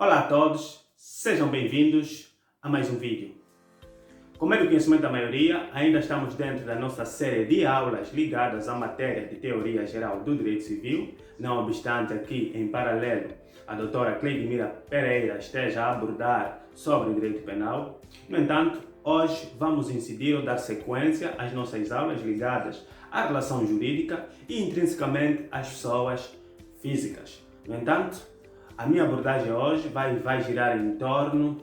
Olá a todos, sejam bem-vindos a mais um vídeo. Como é do conhecimento da maioria, ainda estamos dentro da nossa série de aulas ligadas à matéria de Teoria Geral do Direito Civil, não obstante aqui, em paralelo, a doutora Cleidmira Pereira esteja a abordar sobre o direito penal. No entanto, hoje vamos incidir ou dar sequência às nossas aulas ligadas à relação jurídica e intrinsecamente às pessoas físicas. No entanto, a minha abordagem hoje vai girar em torno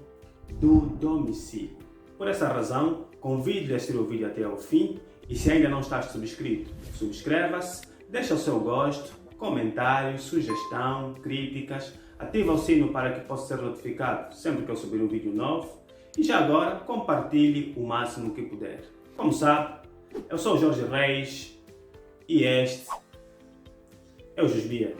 do domicílio. Por essa razão, convido-lhe a assistir o vídeo até ao fim e se ainda não estás subscrito, subscreva-se, deixa o seu gosto, comentários, sugestão, críticas, ativa o sino para que possa ser notificado sempre que eu subir um vídeo novo e já agora compartilhe o máximo que puder. Como sabe, eu sou o Jorge Reis e este é o Jusbia.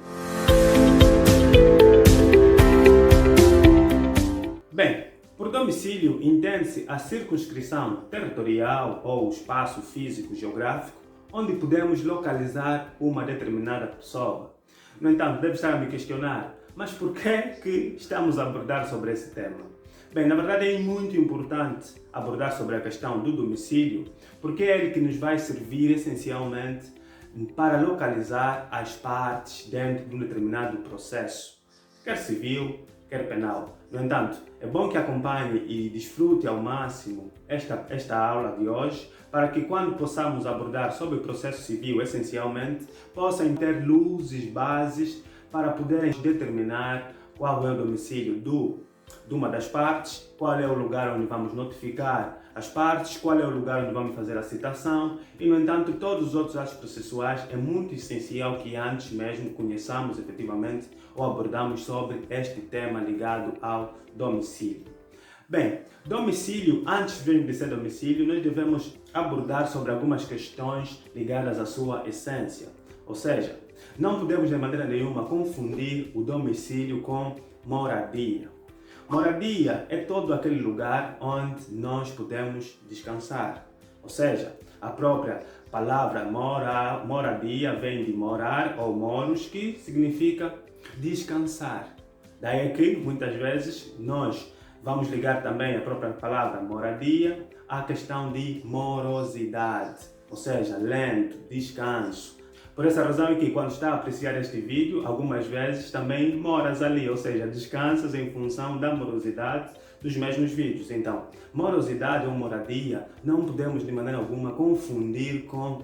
Bem, por domicílio entende-se a circunscrição territorial ou espaço físico geográfico onde podemos localizar uma determinada pessoa. No entanto, deve estar a me questionar, mas por que estamos a abordar sobre esse tema? Bem, na verdade é muito importante abordar sobre a questão do domicílio, porque é ele que nos vai servir essencialmente para localizar as partes dentro de um determinado processo, quer civil, quer penal. No entanto, é bom que acompanhe e desfrute ao máximo esta aula de hoje, para que quando possamos abordar sobre o processo civil, essencialmente, possam ter luzes, bases, para poderem determinar qual é o domicílio de uma das partes, qual é o lugar onde vamos notificar as partes, qual é o lugar onde vamos fazer a citação e, no entanto, todos os outros atos processuais é muito essencial que antes mesmo conheçamos efetivamente ou abordamos sobre este tema ligado ao domicílio. Bem, domicílio, antes de ser domicílio, nós devemos abordar sobre algumas questões ligadas à sua essência, ou seja, não podemos de maneira nenhuma confundir o domicílio com moradia. Moradia é todo aquele lugar onde nós podemos descansar. Ou seja, a própria palavra moradia vem de morar ou moros, que significa descansar. Daí que muitas vezes nós vamos ligar também a própria palavra moradia à questão de morosidade, ou seja, lento, descanso. Por essa razão é que quando está a apreciar este vídeo, algumas vezes também moras ali, ou seja, descansas em função da morosidade dos mesmos vídeos. Então, morosidade ou moradia não podemos de maneira alguma confundir com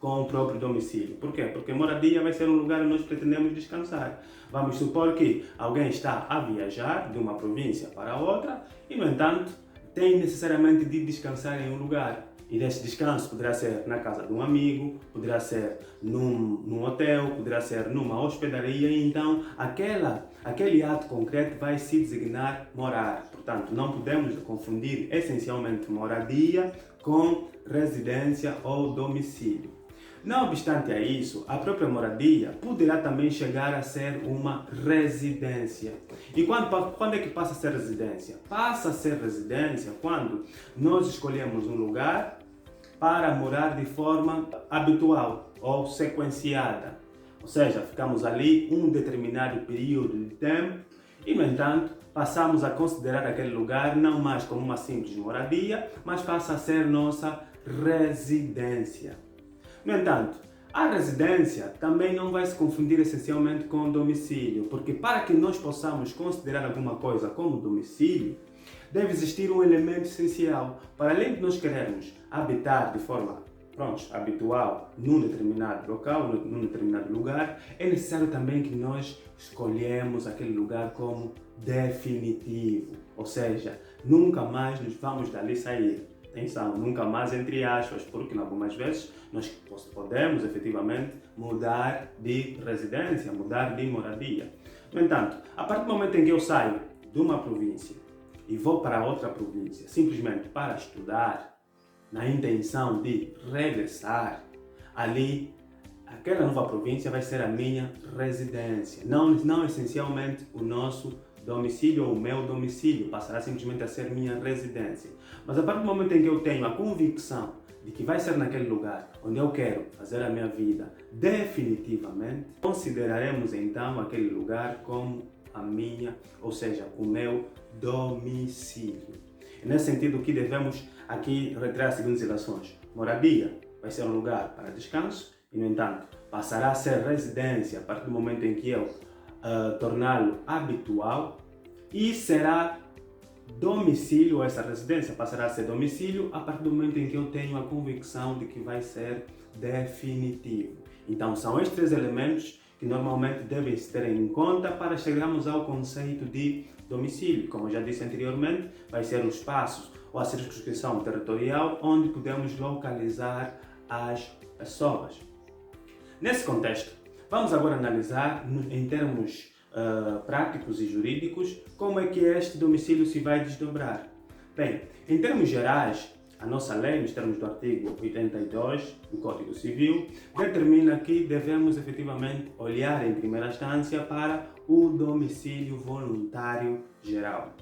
o próprio domicílio. Por quê? Porque moradia vai ser um lugar onde nós pretendemos descansar. Vamos supor que alguém está a viajar de uma província para outra e, no entanto, tem necessariamente de descansar em um lugar. E desse descanso poderá ser na casa de um amigo, poderá ser num hotel, poderá ser numa hospedaria, e então aquele ato concreto vai se designar morar. Portanto, não podemos confundir essencialmente moradia com residência ou domicílio. Não obstante a isso, a própria moradia poderá também chegar a ser uma residência. E quando é que passa a ser residência? Passa a ser residência quando nós escolhemos um lugar para morar de forma habitual ou sequenciada. Ou seja, ficamos ali um determinado período de tempo e, no entanto, passamos a considerar aquele lugar não mais como uma simples moradia, mas passa a ser nossa residência. No entanto, a residência também não vai se confundir essencialmente com o domicílio, porque para que nós possamos considerar alguma coisa como domicílio, deve existir um elemento essencial. Para além de nós querermos habitar de forma habitual num determinado local, num determinado lugar, é necessário também que nós escolhemos aquele lugar como definitivo, ou seja, nunca mais nos vamos dali sair. Atenção, nunca mais entre aspas, porque algumas vezes nós podemos efetivamente mudar de residência, mudar de moradia. No entanto, a partir do momento em que eu saio de uma província e vou para outra província, simplesmente para estudar, na intenção de regressar, ali, aquela nova província vai ser a minha residência, não essencialmente o nosso domicílio ou o meu domicílio, passará simplesmente a ser minha residência. Mas a partir do momento em que eu tenho a convicção de que vai ser naquele lugar onde eu quero fazer a minha vida definitivamente, consideraremos então aquele lugar como a minha, ou seja, o meu domicílio. É nesse sentido que devemos aqui retirar as seguintes ilações. Moradia vai ser um lugar para descanso e, no entanto, passará a ser residência a partir do momento em que eu torná-lo habitual, e será domicílio, essa residência passará a ser domicílio a partir do momento em que eu tenho a convicção de que vai ser definitivo. Então, são estes três elementos que normalmente devem se ter em conta para chegarmos ao conceito de domicílio. Como eu já disse anteriormente, vai ser o espaço ou a circunscrição territorial onde podemos localizar as pessoas. Nesse contexto, vamos agora analisar em termos práticos e jurídicos como é que este domicílio se vai desdobrar. Bem, em termos gerais, a nossa lei, nos termos do artigo 82 do Código Civil, determina que devemos efetivamente olhar em primeira instância para o domicílio voluntário geral.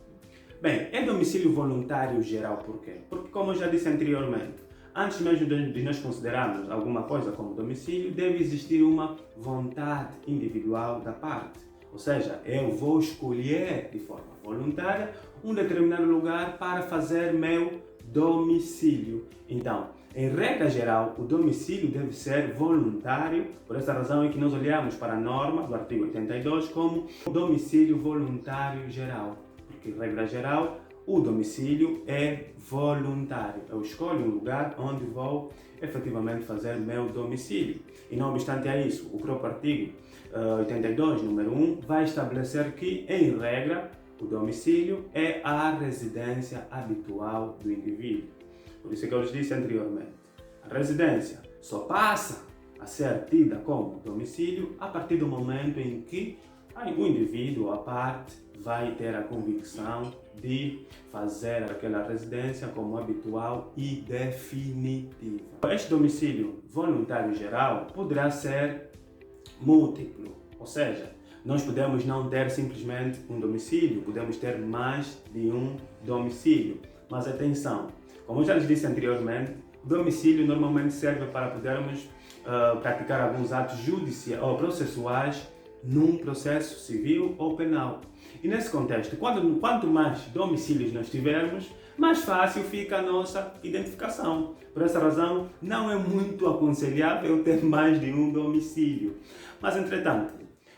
Bem, é domicílio voluntário geral por quê? Porque, como eu já disse anteriormente, antes mesmo de nós considerarmos alguma coisa como domicílio, deve existir uma vontade individual da parte. Ou seja, eu vou escolher de forma voluntária um determinado lugar para fazer meu domicílio. Então, em regra geral, o domicílio deve ser voluntário. Por essa razão é que nós olhamos para a norma do artigo 82 como domicílio voluntário geral. Porque, em regra geral, o domicílio é voluntário. Eu escolho um lugar onde vou efetivamente fazer meu domicílio. E não obstante a isso, o próprio artigo 82, número 1, vai estabelecer que, em regra, o domicílio é a residência habitual do indivíduo. Por isso é que eu lhes disse anteriormente, a residência só passa a ser tida como domicílio a partir do momento em que o indivíduo, a parte, vai ter a convicção de fazer aquela residência como habitual e definitiva. Este domicílio voluntário geral poderá ser múltiplo, ou seja, nós podemos não ter simplesmente um domicílio, podemos ter mais de um domicílio. Mas atenção, como eu já lhes disse anteriormente, o domicílio normalmente serve para podermos praticar alguns atos judiciais ou processuais num processo civil ou penal. E nesse contexto, quanto mais domicílios nós tivermos, mais fácil fica a nossa identificação. Por essa razão, não é muito aconselhável ter mais de um domicílio. Mas, entretanto,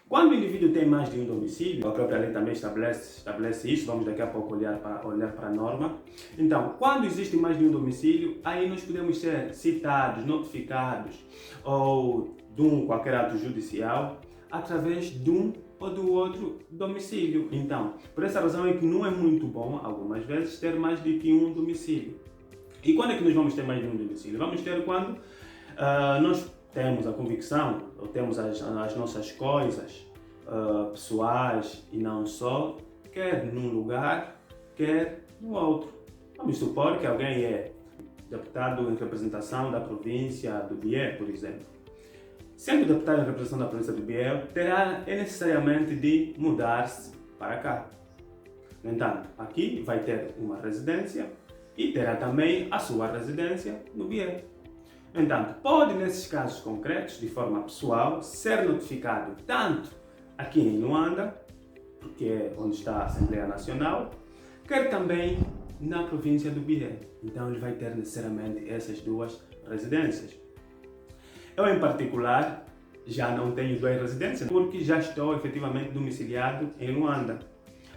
quando o indivíduo tem mais de um domicílio, a própria lei também estabelece isso, vamos daqui a pouco olhar para a norma. Então, quando existe mais de um domicílio, aí nós podemos ser citados, notificados ou de qualquer ato judicial através de um ou do outro domicílio. Então, por essa razão é que não é muito bom, algumas vezes, ter mais de que um domicílio. E quando é que nós vamos ter mais de um domicílio? Vamos ter quando nós temos a convicção, ou temos as nossas coisas pessoais e não só, quer num lugar, quer no outro. Vamos supor que alguém é deputado em representação da província do Bié, por exemplo. Sendo deputado em representação da província do Bié, terá necessariamente de mudar-se para cá. No entanto, aqui vai ter uma residência e terá também a sua residência no Bié. No entanto, pode, nesses casos concretos, de forma pessoal, ser notificado tanto aqui em Luanda, porque é onde está a Assembleia Nacional, quer também na província do Bié. Então, ele vai ter necessariamente essas duas residências. Eu, em particular, já não tenho duas residências, porque já estou efetivamente domiciliado em Luanda.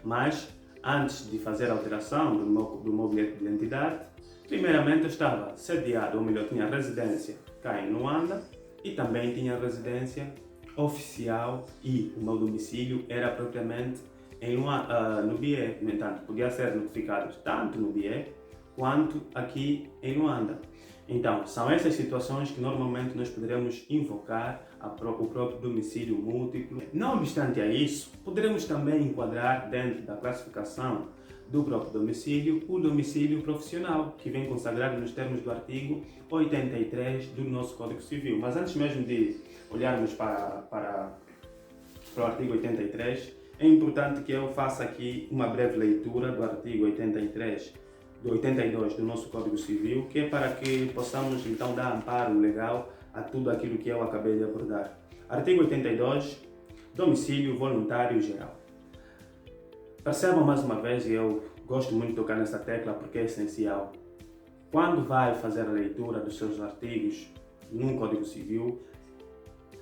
Mas, antes de fazer a alteração do meu bilhete de identidade, primeiramente eu estava sediado, ou melhor, tinha residência cá em Luanda e também tinha residência oficial e o meu domicílio era propriamente no Bié. No entanto, podia ser notificado tanto no Bié quanto aqui em Luanda. Então, são essas situações que normalmente nós poderemos invocar o próprio domicílio múltiplo. Não obstante a isso, poderemos também enquadrar dentro da classificação do próprio domicílio o domicílio profissional, que vem consagrado nos termos do artigo 83 do nosso Código Civil. Mas antes mesmo de olharmos para o artigo 83, é importante que eu faça aqui uma breve leitura do artigo 82 do nosso Código Civil, que é para que possamos então dar amparo legal a tudo aquilo que eu acabei de abordar. Artigo 82, domicílio voluntário geral. Percebam mais uma vez, e eu gosto muito de tocar nessa tecla porque é essencial. Quando vai fazer a leitura dos seus artigos num Código Civil,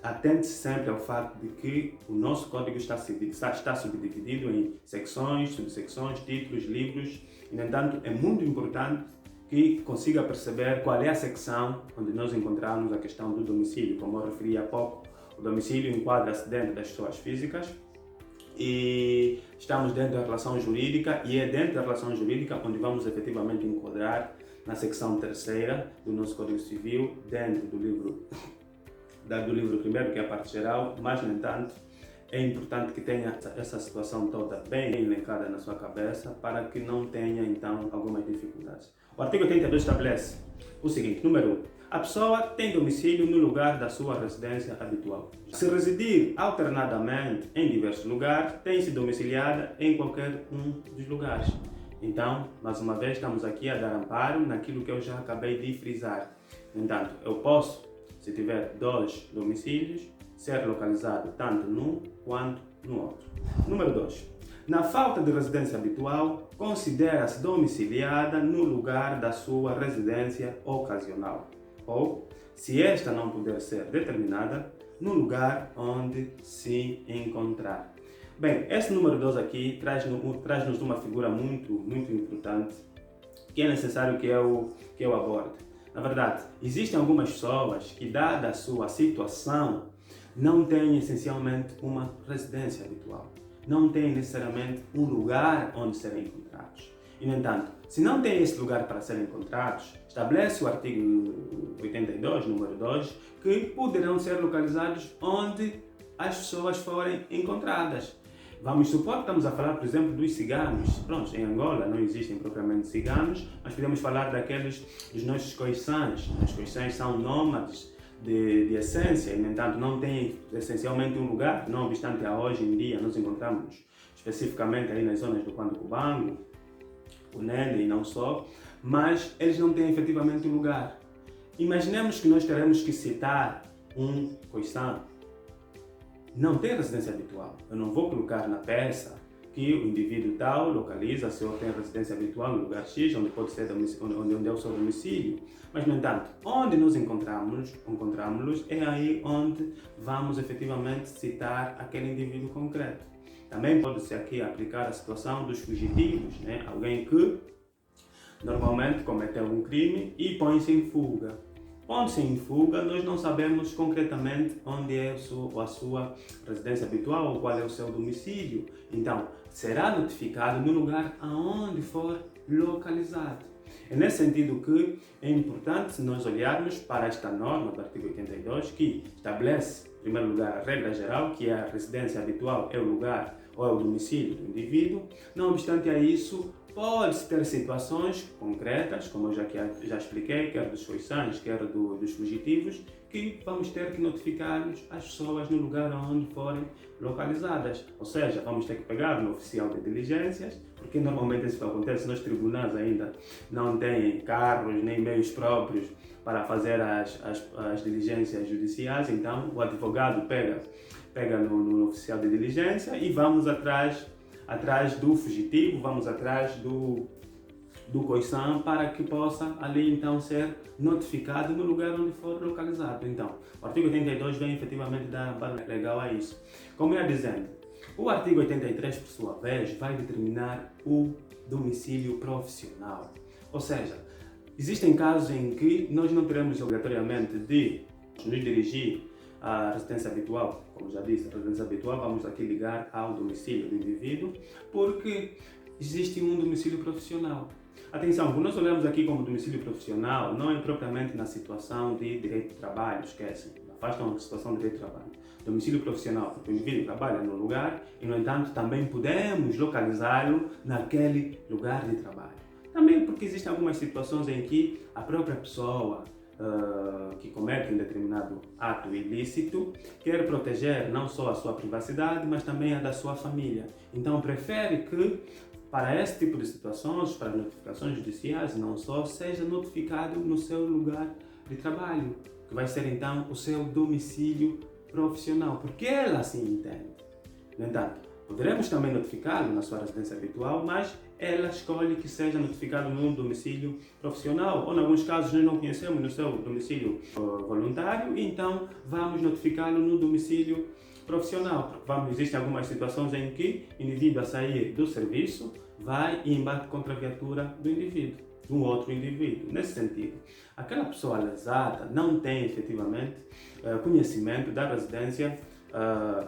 atente-se sempre ao facto de que o nosso Código está subdividido em secções, subsecções, títulos, livros, e, no entanto, é muito importante que consiga perceber qual é a secção onde nós encontramos a questão do domicílio. Como eu referi há pouco, o domicílio enquadra-se dentro das pessoas físicas e estamos dentro da relação jurídica, e é dentro da relação jurídica onde vamos efetivamente enquadrar na secção 3ª do nosso Código Civil, dentro do livro primeiro, que é a parte geral, mas, no entanto, é importante que tenha essa situação toda bem elencada na sua cabeça para que não tenha, então, algumas dificuldades. O artigo 82 estabelece o seguinte: número 1. A pessoa tem domicílio no lugar da sua residência habitual. Se residir alternadamente em diversos lugares, tem-se domiciliada em qualquer um dos lugares. Então, mais uma vez, estamos aqui a dar amparo naquilo que eu já acabei de frisar. No entanto, eu posso, se tiver 2 domicílios, ser localizado tanto num quanto no outro. Número 2. Na falta de residência habitual, considera-se domiciliada no lugar da sua residência ocasional. Ou, se esta não puder ser determinada, no lugar onde se encontrar. Bem, esse número 2 aqui traz-nos uma figura muito importante que é necessário que eu aborde. Na verdade, existem algumas pessoas que, dada a sua situação, não têm essencialmente uma residência habitual. Não têm necessariamente um lugar onde serem encontrados. E, no entanto, se não têm esse lugar para serem encontrados, estabelece o artigo 82, número 2, que poderão ser localizados onde as pessoas forem encontradas. Vamos supor que estamos a falar, por exemplo, dos ciganos. Pronto, em Angola não existem propriamente ciganos, mas podemos falar dos nossos coiçãs. Os coiçãs são nômades de essência e, no entanto, não têm essencialmente um lugar, não obstante a hoje em dia nós encontramos especificamente aí nas zonas do Cubango, o Nende e não só, mas eles não têm efetivamente um lugar. Imaginemos que nós teremos que citar um coiçã. Não tem residência habitual. Eu não vou colocar na peça que o indivíduo tal localiza-se ou tem residência habitual no lugar X, onde pode ser onde é o seu domicílio. Mas, no entanto, onde nos encontramos é aí onde vamos efetivamente citar aquele indivíduo concreto. Também pode-se aqui aplicar a situação dos fugitivos, né? Alguém que normalmente cometeu um crime e põe-se em fuga. Pondo-se em fuga, nós não sabemos concretamente onde é a sua residência habitual ou qual é o seu domicílio. Então, será notificado no lugar aonde for localizado. É nesse sentido que é importante nós olharmos para esta norma do artigo 82, que estabelece, em primeiro lugar, a regra geral, que a residência habitual é o lugar ou é o domicílio do indivíduo. Não obstante a isso, pode-se ter situações concretas, como eu já expliquei, quer dos coiçãs, quer dos fugitivos, que vamos ter que notificar as pessoas no lugar onde forem localizadas. Ou seja, vamos ter que pegar no oficial de diligências, porque normalmente isso acontece nos tribunais ainda, não têm carros nem meios próprios para fazer as diligências judiciais, então o advogado pega no oficial de diligência e vamos atrás do fugitivo, vamos atrás do coiçã para que possa ali então ser notificado no lugar onde for localizado. Então, o artigo 82 vem efetivamente dar amparo legal a isso. Como ia dizendo, o artigo 83, por sua vez, vai determinar o domicílio profissional. Ou seja, existem casos em que nós não teremos obrigatoriamente de nos dirigir à residência habitual. Como já disse, a residência habitual vamos aqui ligar ao domicílio do indivíduo, porque existe um domicílio profissional. Atenção, quando nós olhamos aqui como domicílio profissional, não é propriamente na situação de direito de trabalho, esquecem, afastam a situação de direito de trabalho. Domicílio profissional, porque o indivíduo trabalha no lugar e, no entanto, também podemos localizá-lo naquele lugar de trabalho. Também porque existem algumas situações em que a própria pessoa que comete um determinado ato ilícito quer proteger não só a sua privacidade, mas também a da sua família. Então, prefere que, para esse tipo de situações, para notificações judiciais, não só, seja notificado no seu lugar de trabalho, que vai ser então o seu domicílio profissional, porque ela assim entende. No entanto, Poderemos também notificá-lo na sua residência habitual, mas ela escolhe que seja notificado no domicílio profissional, ou em alguns casos nós não conhecemos no seu domicílio voluntário, então vamos notificá-lo no domicílio profissional. Existem algumas situações em que o indivíduo a sair do serviço vai e embate contra a viatura do indivíduo, de um outro indivíduo. Nesse sentido, aquela pessoa lesada não tem efetivamente conhecimento da residência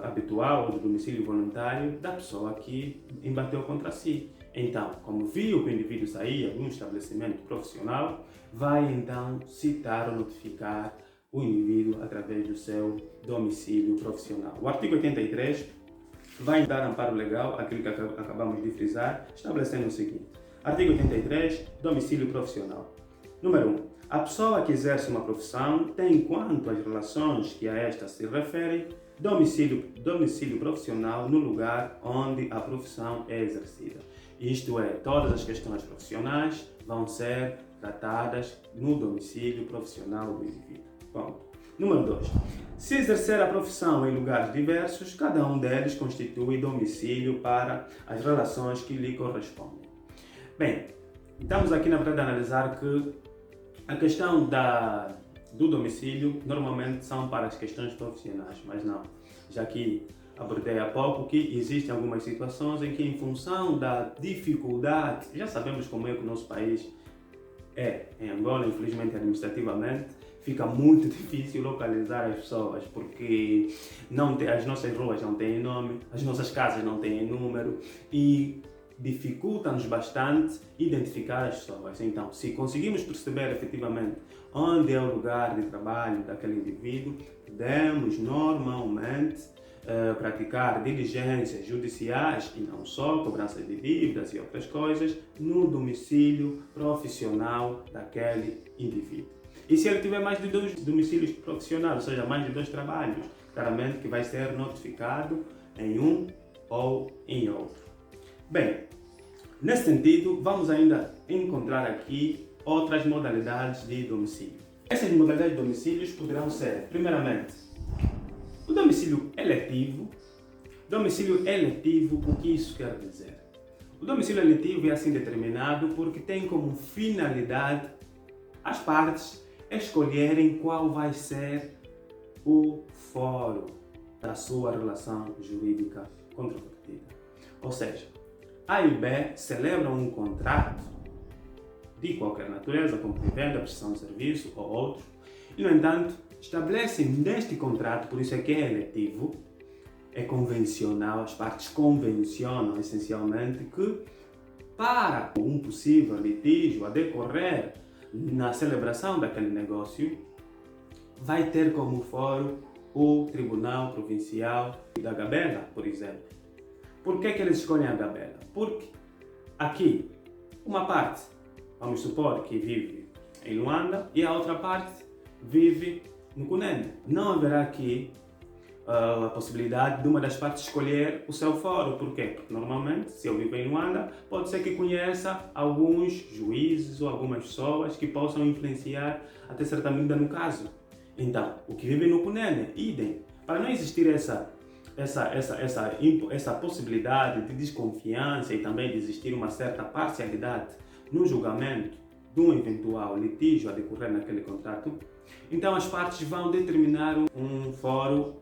habitual ou do domicílio voluntário da pessoa que embateu contra si. Então, como viu que o indivíduo saía de um estabelecimento profissional, vai então citar ou notificar o indivíduo através do seu domicílio profissional. O artigo 83 vai dar amparo legal àquilo que acabamos de frisar, estabelecendo o seguinte. Artigo 83, domicílio profissional. Número 1. A pessoa que exerce uma profissão tem, quanto às relações que a esta se referem, domicílio profissional no lugar onde a profissão é exercida. Isto é, todas as questões profissionais vão ser tratadas no domicílio profissional do indivíduo. Ponto. Número 2. Se exercer a profissão em lugares diversos, cada um deles constitui domicílio para as relações que lhe correspondem. Bem, estamos aqui na verdade a analisar que a questão do domicílio normalmente são para as questões profissionais, mas não. Já que abordei há pouco que existem algumas situações em que, em função da dificuldade, já sabemos como é que o nosso país é, em Angola, infelizmente administrativamente, fica muito difícil localizar as pessoas, porque as nossas ruas não têm nome, as nossas casas não têm número e dificulta-nos bastante identificar as pessoas. Então, se conseguimos perceber efetivamente onde é o lugar de trabalho daquele indivíduo, podemos normalmente praticar diligências judiciais e não só, cobrança de dívidas e outras coisas, no domicílio profissional daquele indivíduo. E se ele tiver mais de 2 domicílios profissionais, ou seja, mais de 2 trabalhos, claramente que vai ser notificado em um ou em outro. Bem, nesse sentido, vamos ainda encontrar aqui outras modalidades de domicílio. Essas modalidades de domicílios poderão ser, primeiramente, o domicílio eletivo. Domicílio eletivo, o que isso quer dizer? O domicílio eletivo é assim determinado porque tem como finalidade as partes escolherem qual vai ser o foro da sua relação jurídica controvertida. Ou seja, A e B celebram um contrato de qualquer natureza, como venda, prestação de serviço ou outro, e, no entanto, estabelecem neste contrato, por isso é que é eletivo, é convencional, as partes convencionam essencialmente que, para um possível litígio a decorrer na celebração daquele negócio, vai ter como foro o Tribunal Provincial da Gabela, por exemplo. Por que eles escolhem a Gabela? Porque aqui, uma parte, vamos supor que vive em Luanda e a outra parte vive no Cunene. Não haverá aqui a possibilidade de uma das partes escolher o seu foro. Por quê? Porque normalmente, se eu vivo em Luanda, pode ser que conheça alguns juízes ou algumas pessoas que possam influenciar até certa medida no caso. Então, o que vive no Cunene, idem. Para não existir essa possibilidade de desconfiança e também de existir uma certa parcialidade no julgamento de um eventual litígio a decorrer naquele contrato, então as partes vão determinar um fórum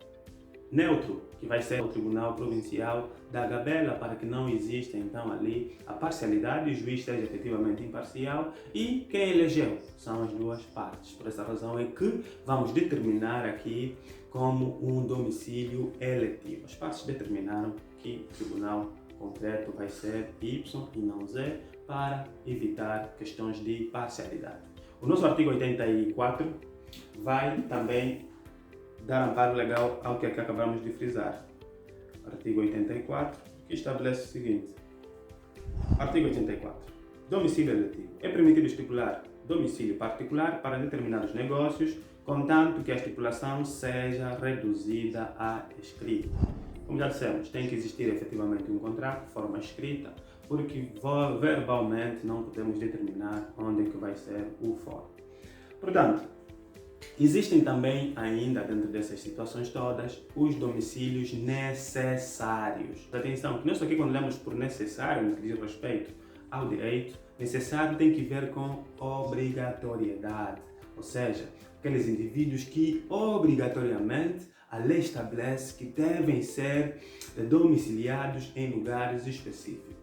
neutro, que vai ser o Tribunal Provincial da Gabela, para que não exista então ali a parcialidade, o juiz seja efetivamente imparcial e quem elegeu são as duas partes. Por essa razão é que vamos determinar aqui como um domicílio eletivo. As partes determinaram que o tribunal concreto vai ser Y e não Z para evitar questões de parcialidade. O nosso artigo 84 vai também dar amparo legal ao que aqui acabamos de frisar. Artigo 84, que estabelece o seguinte. Artigo 84. Domicílio eletivo. É permitido estipular domicílio particular para determinados negócios, contanto que a estipulação seja reduzida a escrita. Como já dissemos, tem que existir efetivamente um contrato de forma escrita, porque verbalmente não podemos determinar onde é que vai ser o fórum. Portanto, Existem também, ainda dentro dessas situações todas, os domicílios necessários. Atenção, que nós aqui quando olhamos por necessário, no que diz respeito ao direito, necessário tem que ver com obrigatoriedade. Ou seja, aqueles indivíduos que obrigatoriamente a lei estabelece que devem ser domiciliados em lugares específicos.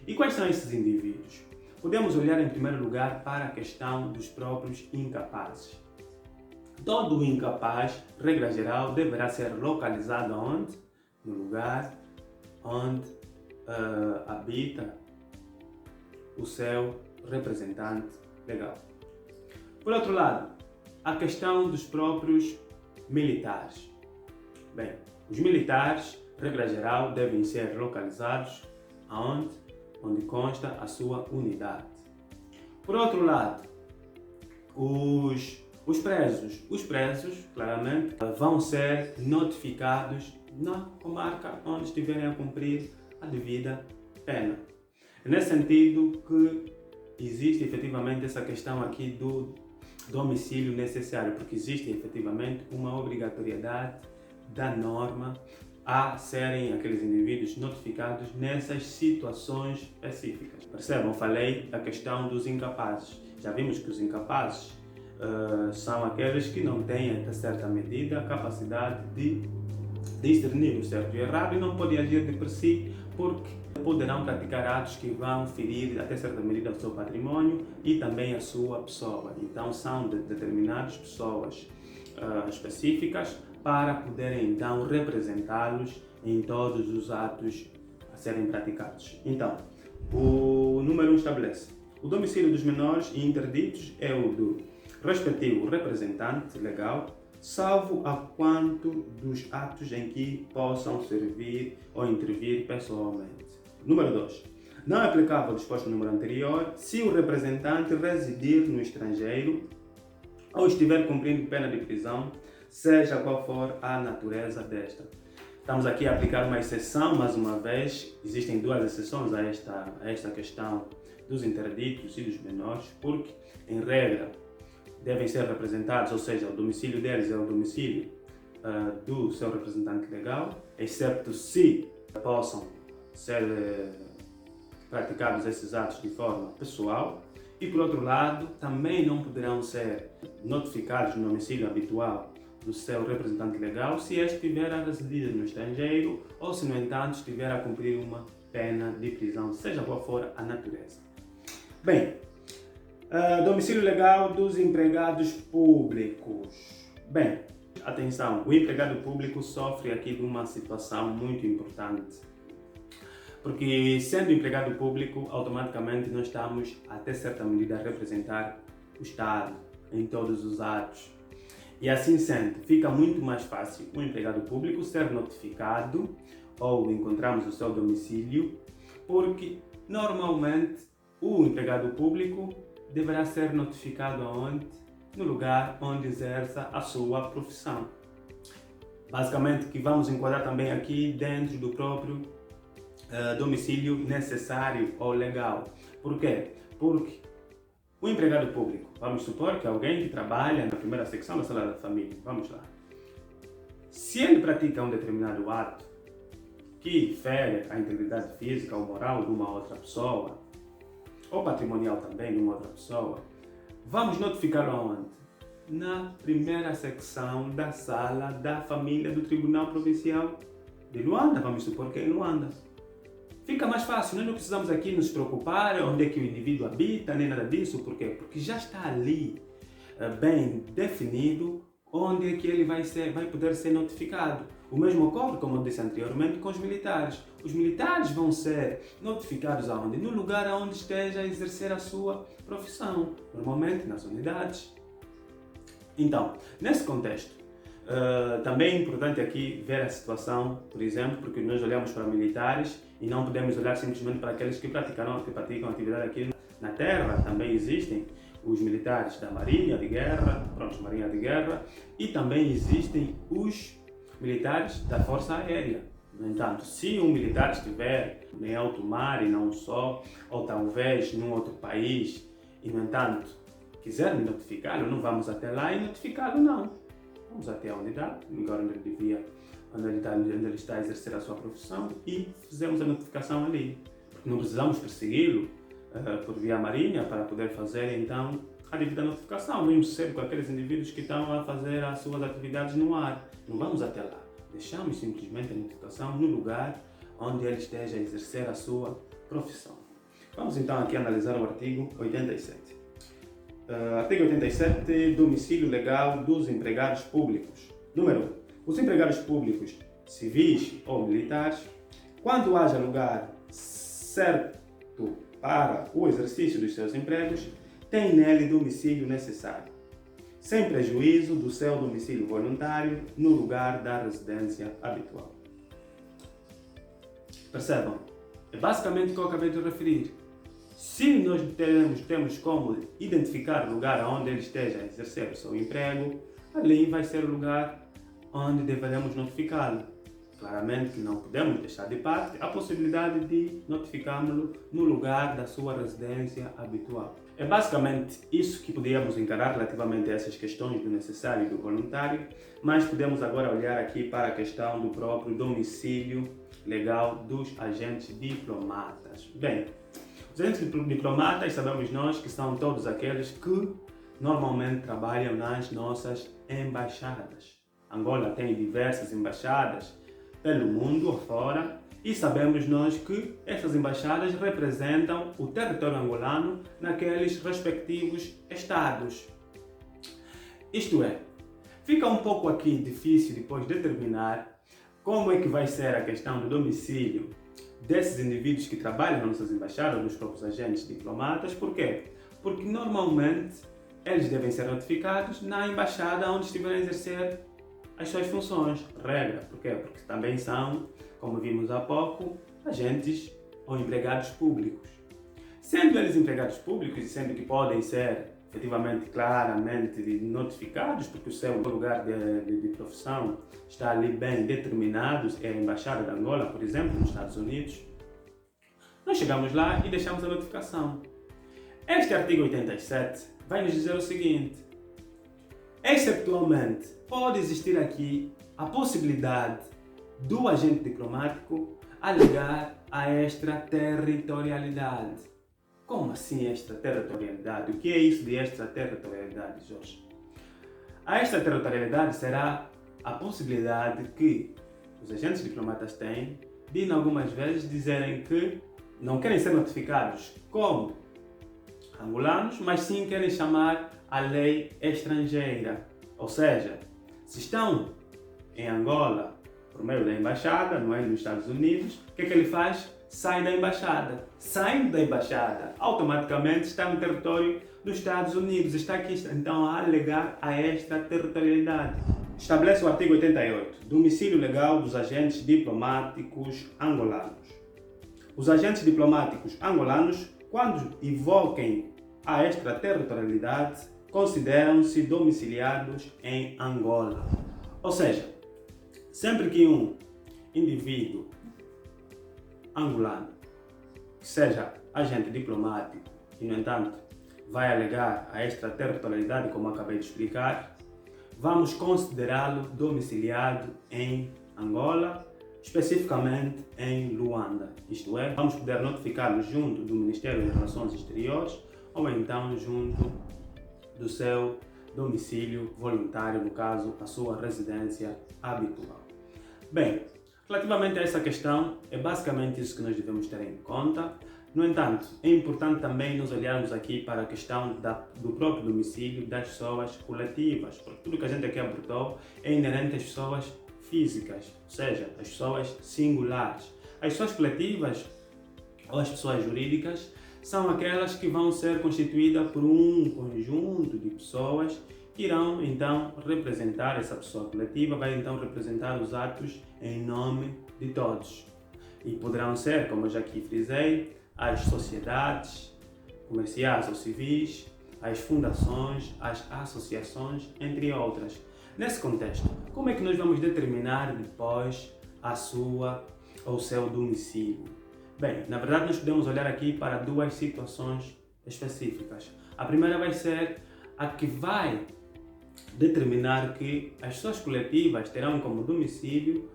E quais são esses indivíduos? Podemos olhar em primeiro lugar para a questão dos próprios incapazes. Todo incapaz, regra geral, deverá ser localizado onde? No lugar onde habita o seu representante legal. Por outro lado, a questão dos próprios militares. Bem, os militares, regra geral, devem ser localizados aonde? Onde consta a sua unidade. Por outro lado, os presos, claramente, vão ser notificados na comarca onde estiverem a cumprir a devida pena. É nesse sentido que existe efetivamente essa questão aqui do domicílio necessário, porque existe efetivamente uma obrigatoriedade da norma a serem aqueles indivíduos notificados nessas situações específicas. Percebam, falei da questão dos incapazes. Já vimos que os incapazes são aqueles que não têm, até certa medida, a capacidade de discernir o certo e o errado e não podem agir de por si, porque poderão praticar atos que vão ferir, até certa medida, o seu património e também a sua pessoa. Então, são determinadas pessoas específicas para poderem, então, representá-los em todos os atos a serem praticados. Então, o número 1 estabelece: o domicílio dos menores e interditos é o do respectivo representante legal, salvo a quanto dos atos em que possam servir ou intervir pessoalmente. Número 2. Não é aplicável o disposto no número anterior se o representante residir no estrangeiro ou estiver cumprindo pena de prisão, seja qual for a natureza desta. Estamos aqui a aplicar uma exceção, mais uma vez, existem duas exceções a esta questão dos interditos e dos menores, porque, em regra, devem ser representados, ou seja, o domicílio deles é o domicílio do seu representante legal, excepto se possam ser praticados esses atos de forma pessoal. E, por outro lado, também não poderão ser notificados no domicílio habitual do seu representante legal se este estiver a residir no estrangeiro ou se, no entanto, estiver a cumprir uma pena de prisão, seja qual for a natureza. Bem, domicílio legal dos empregados públicos. Bem, atenção, o empregado público sofre aqui de uma situação muito importante. Porque, sendo empregado público, automaticamente nós estamos, até certa medida, a representar o Estado em todos os atos. E assim sendo, fica muito mais fácil o empregado público ser notificado ou encontrarmos o seu domicílio, porque, normalmente, o empregado público deverá ser notificado aonde? No lugar onde exerça a sua profissão. Basicamente, que vamos enquadrar também aqui dentro do próprio domicílio necessário ou legal. Por quê? Porque o empregado público, vamos supor que alguém que trabalha na primeira secção da sala da família, vamos lá. Se ele pratica um determinado ato que fere a integridade física ou moral de uma outra pessoa, ou patrimonial também de uma outra pessoa, vamos notificá-lo aonde? Na primeira secção da sala da família do Tribunal Provincial de Luanda, vamos supor que é em Luanda. Fica mais fácil, nós não precisamos aqui nos preocupar onde é que o indivíduo habita, nem nada disso. Por quê? Porque já está ali bem definido onde é que ele vai poder ser notificado. O mesmo ocorre, como eu disse anteriormente, com os militares. Os militares vão ser notificados aonde? No lugar onde esteja a exercer a sua profissão, normalmente nas unidades. Então, nesse contexto, também é importante aqui ver a situação, por exemplo, porque nós olhamos para militares e não podemos olhar simplesmente para aqueles que praticam atividade aqui na terra. Também existem os militares da Marinha de Guerra, Marinha de Guerra, e também existem os militares da Força Aérea. No entanto, se um militar estiver em alto mar e não só, ou talvez num outro país, e no entanto quisermos notificá-lo, não vamos até lá e notificá-lo, não. Vamos até a unidade, no lugar onde ele está a exercer a sua profissão, e fizemos a notificação ali. Porque não precisamos persegui-lo por via marinha para poder fazer então a devida notificação. Mesmo cedo com aqueles indivíduos que estão a fazer as suas atividades no ar. Não vamos até lá. Deixamos simplesmente a notificação no lugar onde ele esteja a exercer a sua profissão. Vamos então aqui analisar o artigo 87. Artigo 87, domicílio legal dos empregados públicos. Número 1. Os empregados públicos, civis ou militares, quando haja lugar certo para o exercício dos seus empregos, têm nele domicílio necessário, sem prejuízo do seu domicílio voluntário no lugar da residência habitual. Percebam? É basicamente o que eu acabei de referir. Se nós temos como identificar o lugar onde ele esteja a exercer o seu emprego, ali vai ser o lugar onde deveremos notificá-lo. Claramente que não podemos deixar de parte a possibilidade de notificá-lo no lugar da sua residência habitual. É basicamente isso que podíamos encarar relativamente a essas questões do necessário e do voluntário, mas podemos agora olhar aqui para a questão do próprio domicílio legal dos agentes diplomatas. Bem, os agentes diplomatas sabemos nós que são todos aqueles que normalmente trabalham nas nossas embaixadas. Angola tem diversas embaixadas pelo mundo afora e sabemos nós que essas embaixadas representam o território angolano naqueles respectivos estados. Isto é, fica um pouco aqui difícil depois determinar como é que vai ser a questão do domicílio desses indivíduos que trabalham nas nossas embaixadas, dos próprios agentes diplomatas. Por quê? Porque normalmente eles devem ser notificados na embaixada onde estiverem a exercer as suas funções. Regra. Por quê? Porque também são, como vimos há pouco, agentes ou empregados públicos. Sendo eles empregados públicos e sendo que podem ser efetivamente, claramente notificados, porque o seu lugar de profissão está ali bem determinado, é a Embaixada de Angola, por exemplo, nos Estados Unidos, nós chegamos lá e deixamos a notificação. Este artigo 87 vai nos dizer o seguinte: exceptualmente, pode existir aqui a possibilidade do agente diplomático alegar a extraterritorialidade. Como assim extraterritorialidade? O que é isso de extraterritorialidade, Jorge? A extraterritorialidade será a possibilidade que os agentes diplomatas têm de, em algumas vezes, dizerem que não querem ser notificados como angolanos, mas sim querem chamar a lei estrangeira. Ou seja, se estão em Angola por meio da embaixada, não é, nos Estados Unidos, o que é que ele faz? Sai da embaixada. Saindo da embaixada, automaticamente está no território dos Estados Unidos. Está aqui, então, a alegar a extraterritorialidade. Estabelece o artigo 88, domicílio legal dos agentes diplomáticos angolanos. Os agentes diplomáticos angolanos, quando invoquem a extraterritorialidade, consideram-se domiciliados em Angola. Ou seja, sempre que um indivíduo angolano, que seja agente diplomático e, no entanto, vai alegar a extraterritorialidade, como acabei de explicar, vamos considerá-lo domiciliado em Angola, especificamente em Luanda. Isto é, vamos poder notificá-lo junto do Ministério das Relações Exteriores ou então junto do seu domicílio voluntário, no caso, a sua residência habitual. Bem, relativamente a essa questão, é basicamente isso que nós devemos ter em conta. No entanto, é importante também nos olharmos aqui para a questão do próprio domicílio das pessoas coletivas, porque tudo que a gente aqui abordou é inerente às pessoas físicas, ou seja, às pessoas singulares. As pessoas coletivas ou as pessoas jurídicas são aquelas que vão ser constituídas por um conjunto de pessoas que irão então representar, essa pessoa coletiva vai então representar os atos em nome de todos. E poderão ser, como eu já aqui frisei, as sociedades comerciais ou civis, as fundações, as associações, entre outras. Nesse contexto, como é que nós vamos determinar depois o seu domicílio? Bem, na verdade nós podemos olhar aqui para duas situações específicas. A primeira vai ser a que vai determinar que as suas coletivas terão como domicílio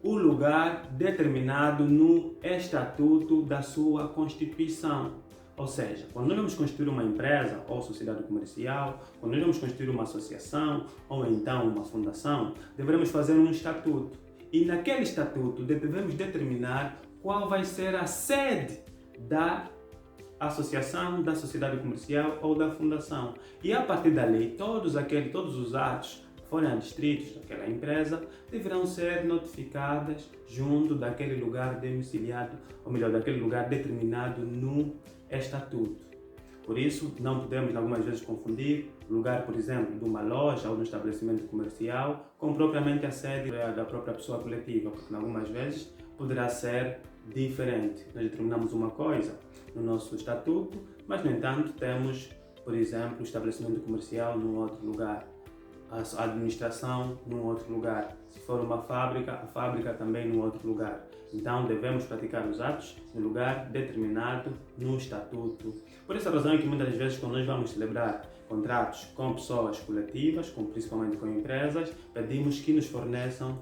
o lugar determinado no estatuto da sua Constituição. Ou seja, quando nós vamos constituir uma empresa ou sociedade comercial, quando nós vamos constituir uma associação ou então uma fundação, devemos fazer um estatuto. E naquele estatuto devemos determinar qual vai ser a sede da associação, da sociedade comercial ou da fundação. E a partir dali, todos os atos que forem adstritos daquela empresa deverão ser notificados junto daquele lugar domiciliado, ou melhor, daquele lugar determinado no estatuto. Por isso, não podemos algumas vezes confundir o lugar, por exemplo, de uma loja ou de um estabelecimento comercial com propriamente a sede da própria pessoa coletiva, porque algumas vezes poderá ser diferente. Nós determinamos uma coisa no nosso estatuto, mas no entanto temos, por exemplo, o estabelecimento comercial num outro lugar, a administração num outro lugar. Se for uma fábrica, a fábrica também num outro lugar. Então devemos praticar os atos no lugar determinado no estatuto. Por essa razão é que muitas vezes quando nós vamos celebrar contratos com pessoas coletivas, principalmente com empresas, pedimos que nos forneçam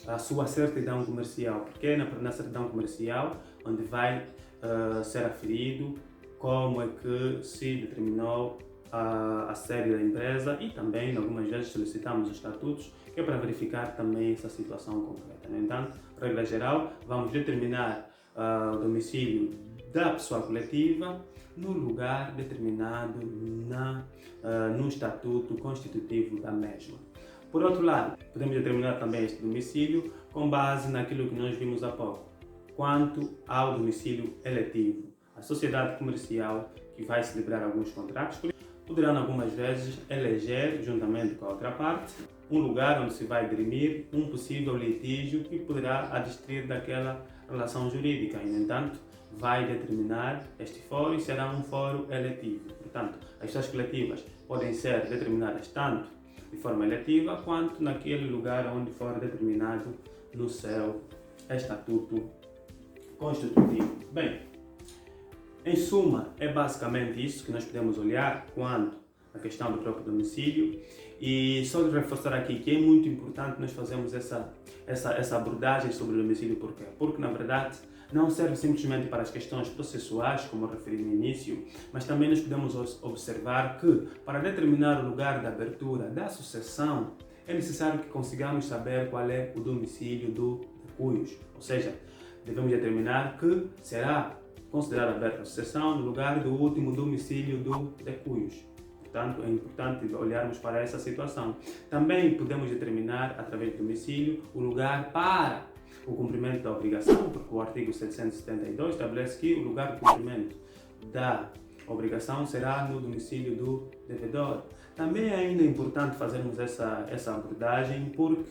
a sua certidão comercial, porque é na certidão comercial onde vai ser aferido como é que se determinou a sede da empresa e também, algumas vezes, solicitamos os estatutos, que é para verificar também essa situação concreta. No entanto, regra geral, vamos determinar o domicílio da pessoa coletiva no lugar determinado no estatuto constitutivo da mesma. Por outro lado, podemos determinar também este domicílio com base naquilo que nós vimos há pouco, quanto ao domicílio eletivo. A sociedade comercial que vai celebrar alguns contratos poderá algumas vezes eleger, juntamente com a outra parte, um lugar onde se vai dirimir um possível litígio que poderá adstrir daquela relação jurídica. E, no entanto, vai determinar este fórum e será um fórum eletivo. Portanto, as suas coletivas podem ser determinadas tanto de forma eletiva quanto naquele lugar onde for determinado no seu estatuto constitutivo. Bem, em suma, é basicamente isso que nós podemos olhar quanto à questão do próprio domicílio. E só de reforçar aqui que é muito importante nós fazermos essa abordagem sobre o domicílio. Por quê? Porque, na verdade, não serve simplesmente para as questões processuais, como eu referi no início, mas também nós podemos observar que, para determinar o lugar de abertura da sucessão, é necessário que consigamos saber qual é o domicílio do decúios. Ou seja, devemos determinar que será considerada aberta a sucessão no lugar do último domicílio do decúios. Portanto, é importante olharmos para essa situação. Também podemos determinar, através do domicílio, o lugar para o cumprimento da obrigação, porque o artigo 772 estabelece que o lugar de cumprimento da obrigação será no domicílio do devedor. Também é ainda importante fazermos essa abordagem, porque,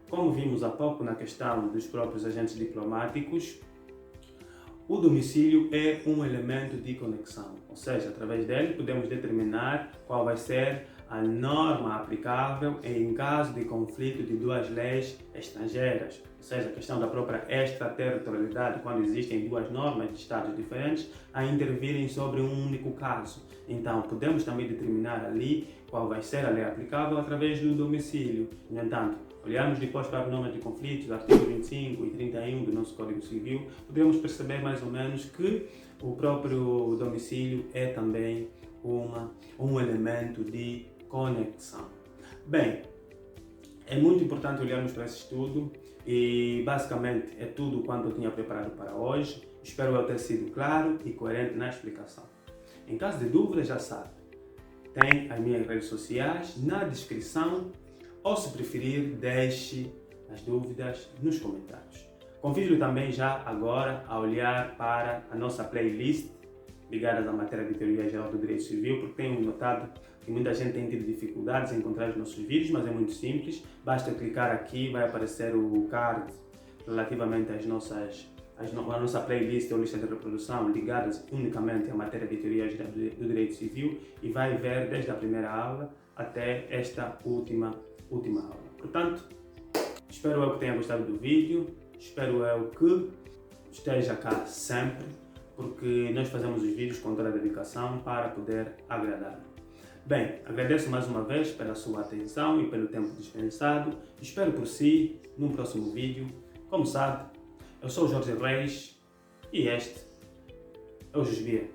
como vimos há pouco na questão dos próprios agentes diplomáticos, o domicílio é um elemento de conexão, ou seja, através dele podemos determinar qual vai ser a norma aplicável em caso de conflito de duas leis estrangeiras, ou seja, a questão da própria extraterritorialidade, quando existem duas normas de estados diferentes a intervirem sobre um único caso. Então, podemos também determinar ali qual vai ser a lei aplicável através do domicílio. No entanto, olharmos depois para as normas de conflitos, artigos 25 e 31 do nosso Código Civil, podemos perceber mais ou menos que o próprio domicílio é também um elemento de conexão. Bem, é muito importante olharmos para esse estudo e basicamente é tudo quanto eu tinha preparado para hoje. Espero eu ter sido claro e coerente na explicação. Em caso de dúvidas, já sabe, tem as minhas redes sociais na descrição, ou se preferir, deixe as dúvidas nos comentários. Convido-lhe também já agora a olhar para a nossa playlist ligada à matéria de Teoria Geral do Direito Civil, porque tenho notado que muita gente tem tido dificuldades em encontrar os nossos vídeos, mas é muito simples. Basta clicar aqui, vai aparecer o card relativamente à nossa playlist ou lista de reprodução ligadas unicamente à matéria de Teoria Geral do Direito Civil e vai ver desde a primeira aula até esta última aula. Portanto, espero eu que tenha gostado do vídeo, espero eu que esteja cá sempre, porque nós fazemos os vídeos com toda a dedicação para poder agradar. Bem, agradeço mais uma vez pela sua atenção e pelo tempo dispensado. Espero por si num próximo vídeo. Como sabe, eu sou o Jorge Reis e este é o Jusbia.